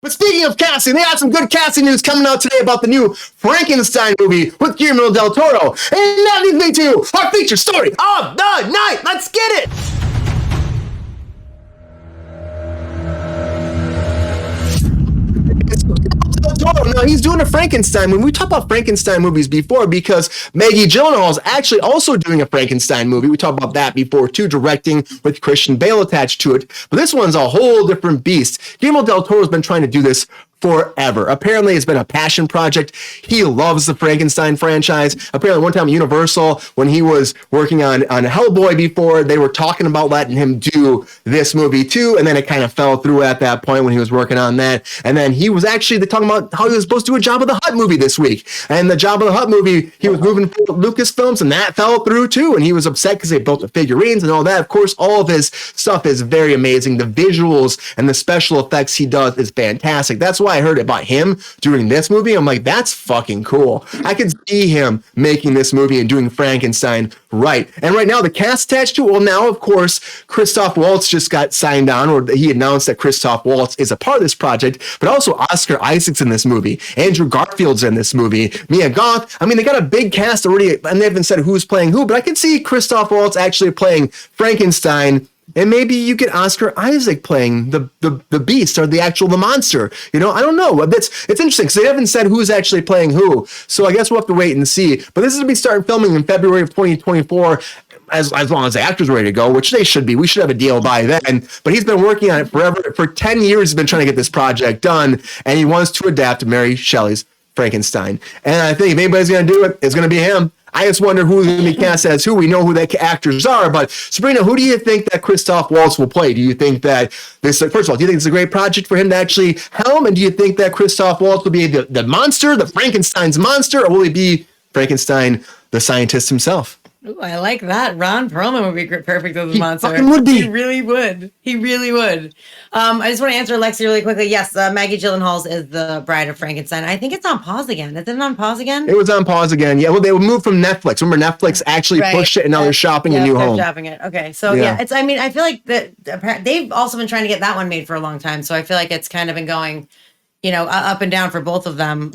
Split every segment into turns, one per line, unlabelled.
But speaking of casting, they got some good casting news coming out today about the new Frankenstein movie with Guillermo del Toro. And that leads me to our feature story of the night. Let's get it! Now, he's doing a Frankenstein movie. We talked about Frankenstein movies before because Maggie Gyllenhaal is actually also doing a Frankenstein movie. We talked about that before too, directing with Christian Bale attached to it. But this one's a whole different beast. Guillermo del Toro has been trying to do this forever. Apparently, it's been a passion project. He loves the Frankenstein franchise. Apparently, one time at Universal, when he was working on Hellboy before, they were talking about letting him do this movie too, and then it kind of fell through at that point when he was working on that. And then he was actually talking about how he was supposed to do a Jabba the Hutt movie this week. And the Jabba the Hutt movie, he was moving forward with Lucasfilms, and that fell through too. And he was upset because they built the figurines and all that. Of course, all of his stuff is very amazing. The visuals and the special effects he does is fantastic. That's why I heard about him doing this movie. I'm like, that's fucking cool. I could see him making this movie and doing Frankenstein right. And right now, the cast attached to it, well, now, of course, Christoph Waltz just got signed on, or he announced that Christoph Waltz is a part of this project, but also Oscar Isaac's in this movie. Andrew Garfield's in this movie. Mia Goth. I mean, they got a big cast already, and they haven't said who's playing who, but I could see Christoph Waltz actually playing Frankenstein. And maybe you get Oscar Isaac playing the beast or the monster. You know, I don't know. It's interesting because they haven't said who's actually playing who. So I guess we'll have to wait and see. But this is going to be starting filming in February of 2024. As long as the actors are ready to go, which they should be. We should have a deal by then. But he's been working on it forever. For 10 years, he's been trying to get this project done. And he wants to adapt Mary Shelley's Frankenstein. And I think if anybody's going to do it, it's going to be him. I just wonder who's going to be cast as who. We know who the actors are, but Sabrina, who do you think that Christoph Waltz will play? Do you think that first of all, do you think it's a great project for him to actually helm? And do you think that Christoph Waltz will be the monster, the Frankenstein's monster, or will he be Frankenstein, the scientist himself?
Ooh, I like that. Ron Perlman would be perfect as the monster.
Fucking would be.
He really would. He really would. I just want to answer Lexi really quickly. Yes, Maggie Gyllenhaal is the Bride of Frankenstein. I think it's on pause again. Is it on pause again?
It was on pause again. Yeah, well, they would move from Netflix. Remember, Netflix actually pushed it, and now they're shopping a new home.
They're shopping it. Okay, so it's. I mean, I feel like that they've also been trying to get that one made for a long time. So I feel like it's kind of been going, up and down for both of them.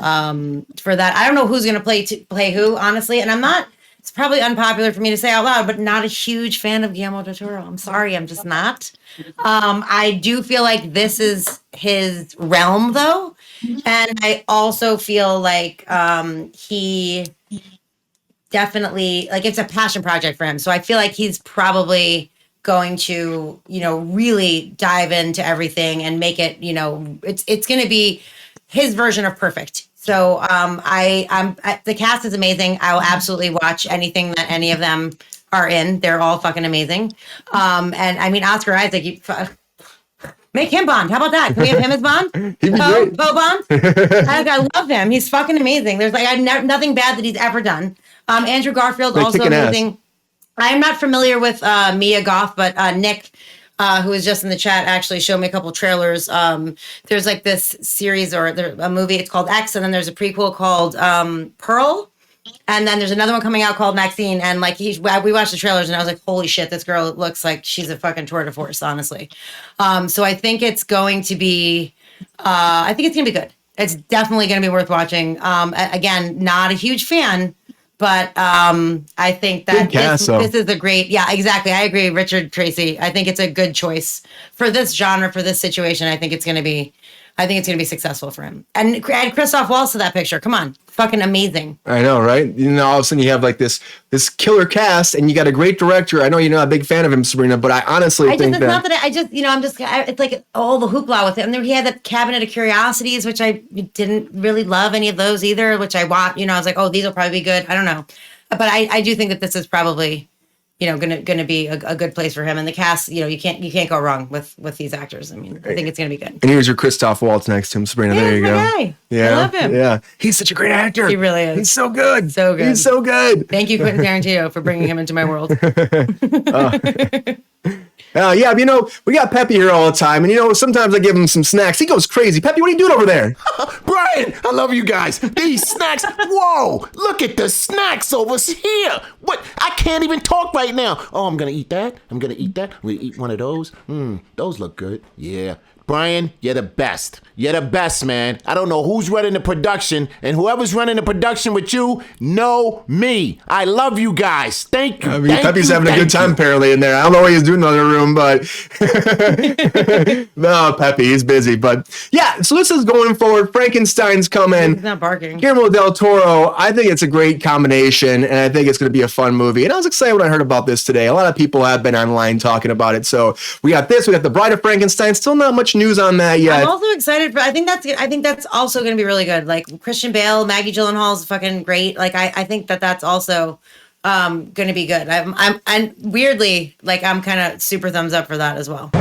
For that, I don't know who's going to play who, honestly, and I'm not. It's probably unpopular for me to say out loud, but not a huge fan of Guillermo del Toro. I'm sorry, I'm just not. I do feel like this is his realm, though. And I also feel like he definitely, it's a passion project for him. So I feel like he's probably going to, really dive into everything and make it, it's going to be his version of perfect. So the cast is amazing. I will absolutely watch anything that any of them are in. They're all fucking amazing. And I mean, Oscar Isaac, make him Bond. How about that? Can we have him as Bond? Poe Bond? I love him. He's fucking amazing. There's nothing bad that he's ever done. Andrew Garfield also amazing. I'm not familiar with Mia Goth, but Nick, who was just in the chat, actually showed me a couple trailers. There's this series or a movie, it's called X, and then there's a prequel called Pearl, and then there's another one coming out called Maxine, and we watched the trailers, and I was like, holy shit, this girl looks like she's a fucking tour de force, honestly. So I think it's going to be, good. It's definitely going to be worth watching. Again, not a huge fan, but I think that this is a great, exactly. I agree, Richard Tracy. I think it's a good choice for this genre, for this situation. I think it's going to be successful for him. And add Christoph Waltz to that picture. Come on, fucking amazing. I know, right? All of a sudden you have this killer cast, and you got a great director. I know you're not a big fan of him, Sabrina, but I honestly think it's like all the hoopla with it. And then he had that Cabinet of Curiosities, which I didn't really love any of those either, which I watched, I was like, oh, these will probably be good. I don't know. But I do think that this is probably, gonna be a good place for him, and the cast. You can't go wrong with these actors. I mean, I think it's gonna be good. And here's your Christoph Waltz next to him, Sabrina. Yeah, there you go. Guy. Yeah, I love him. Yeah, he's such a great actor. He really is. He's so good. So good. He's so good. Thank you, Quentin Tarantino, for bringing him into my world. We got Peppy here all the time, and sometimes I give him some snacks. He goes crazy. Peppy, what are you doing over there?
Brian, I love you guys. These snacks. Whoa, look at the snacks over here. What? I can't even talk right now. Oh, I'm gonna eat that. I'm gonna eat one of those. Those look good. Yeah. Brian, you're the best. You're the best, man. I don't know who's running the production, and whoever's running the production with you, know me. I love you guys. Thank you.
I mean, Pepe's having a good time apparently in there. I don't know what he's doing in the other room, but no, Pepe, he's busy. But yeah, so this is going forward. Frankenstein's coming.
He's not barking.
Guillermo del Toro, I think it's a great combination, and I think it's going to be a fun movie. And I was excited when I heard about this today. A lot of people have been online talking about it. So we got this. We got The Bride of Frankenstein. Still not much news on that yet.
I'm also excited for. I think that's also going to be really good. Like Christian Bale, Maggie Gyllenhaal is fucking great. Like I think that's also going to be good. I'm weirdly like I'm kind of super thumbs up for that as well.